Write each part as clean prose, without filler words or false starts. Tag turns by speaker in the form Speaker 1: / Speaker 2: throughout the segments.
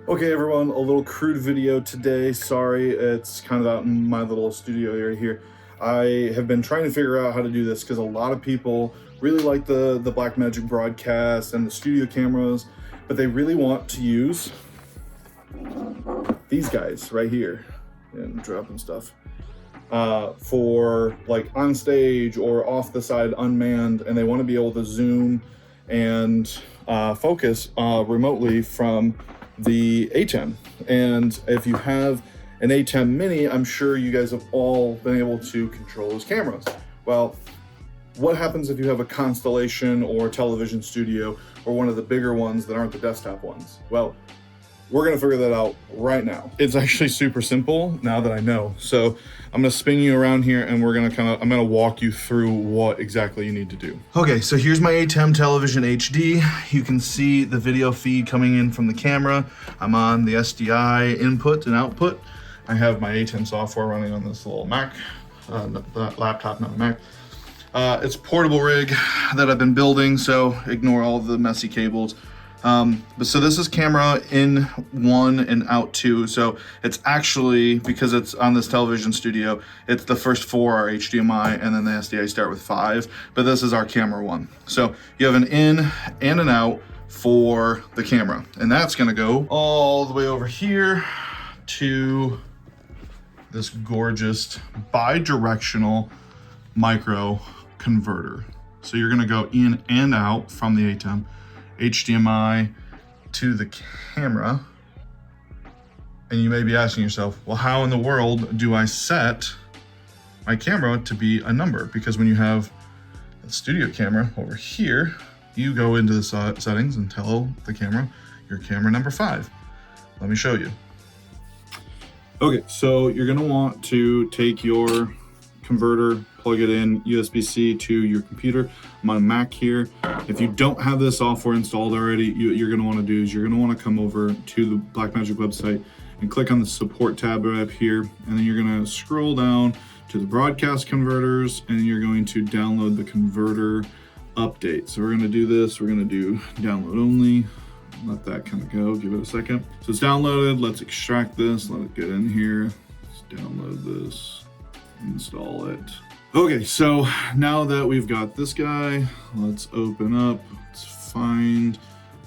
Speaker 1: Okay everyone, a little crude video today. Sorry, it's kind of out in my little studio area here. I have been trying to figure out how to do this because a lot of people really like the Blackmagic broadcast and the studio cameras, but they really want to use these guys right here and dropping stuff for like on stage or off the side unmanned, and they want to be able to zoom and focus remotely from the ATEM. And if you have an ATEM mini, I'm sure you guys have all been able to control those cameras. Well, what happens if you have a Constellation or television studio or one of the bigger ones that aren't the desktop ones? Well, we're gonna figure that out right now. It's actually super simple now that I know. So I'm gonna spin you around here and I'm gonna walk you through what exactly you need to do. Okay, so here's my ATEM Television HD. You can see the video feed coming in from the camera. I'm on the SDI input and output. I have my ATEM software running on this little Mac, laptop, not a Mac. It's a portable rig that I've been building, so ignore all the messy cables. So this is camera in 1 and out 2. So it's actually, because it's on this television studio, it's the first 4 are HDMI and then the SDI start with 5, but this is our camera 1. So you have an in and an out for the camera, and that's gonna go all the way over here to this gorgeous bi-directional micro converter. So you're gonna go in and out from the ATEM, HDMI to the camera. And you may be asking yourself, well, how in the world do I set my camera to be a number? Because when you have a studio camera over here, you go into the settings and tell the camera, your camera number 5. Let me show you. Okay, so you're gonna want to take your converter, plug it in USB-C to your computer. I'm on a Mac here. If you don't have this software installed already, what you're gonna wanna do is you're gonna wanna come over to the Blackmagic website and click on the support tab right up here. And then you're gonna scroll down to the broadcast converters, and you're going to download the converter update. So we're gonna do this, we're gonna do download only. Let that kind of go, give it a second. So it's downloaded, let's extract this, let it get in here. Let's download this, install it. Okay, so now that we've got this guy, let's open up, let's find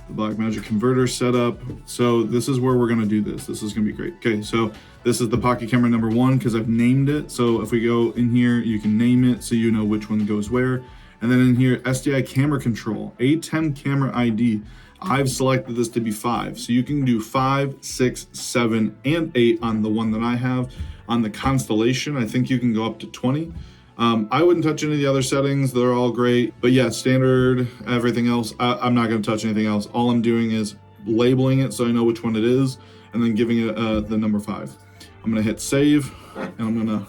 Speaker 1: the Blackmagic converter setup. So this is where we're gonna do this. This is gonna be great. Okay, so this is the pocket camera number 1 because I've named it. So if we go in here, you can name it so you know which one goes where. And then in here, SDI camera control, ATEM camera ID. I've selected this to be 5. So you can do 5, 6, 7, and 8 on the one that I have. On the Constellation, I think you can go up to 20. I wouldn't touch any of the other settings. They're all great. But yeah, standard, everything else, I'm not gonna touch anything else. All I'm doing is labeling it so I know which one it is, and then giving it the number 5. I'm gonna hit save, and I'm gonna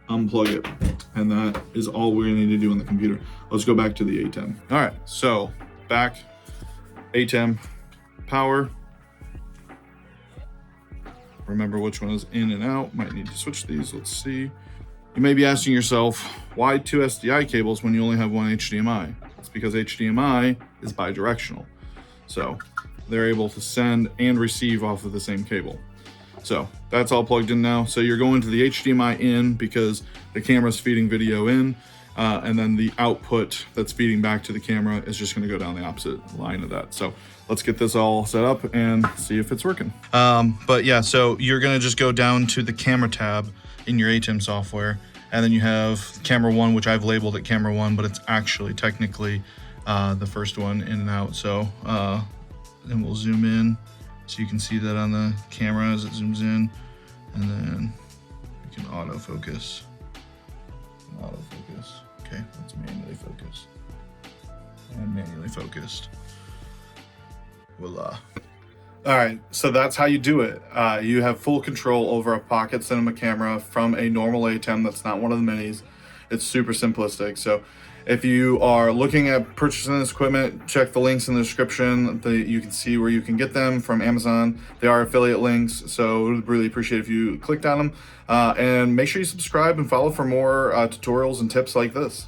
Speaker 1: unplug it. And that is all we're gonna need to do on the computer. Let's go back to the ATEM. All right, so back, ATEM, power. Remember which one is in and out. Might need to switch these, let's see. You may be asking yourself, why 2 SDI cables when you only have 1 HDMI? It's because HDMI is bi-directional. So they're able to send and receive off of the same cable. So that's all plugged in now. So you're going to the HDMI in because the camera's feeding video in, and then the output that's feeding back to the camera is just gonna go down the opposite line of that. So let's get this all set up and see if it's working. But yeah, so you're gonna just go down to the camera tab in your ATEM software, and then you have camera 1, which I've labeled it camera 1, but it's actually technically the first one in and out. So then we'll zoom in so you can see that on the camera as it zooms in, and then you can autofocus. Autofocus. Okay, let's manually focus. And manually focused. Voila. All right, so that's how you do it. You have full control over a pocket cinema camera from a normal ATEM that's not one of the minis. It's super simplistic. So if you are looking at purchasing this equipment, check the links in the description. You can see where you can get them from Amazon. They are affiliate links, so I would really appreciate if you clicked on them. And make sure you subscribe and follow for more tutorials and tips like this.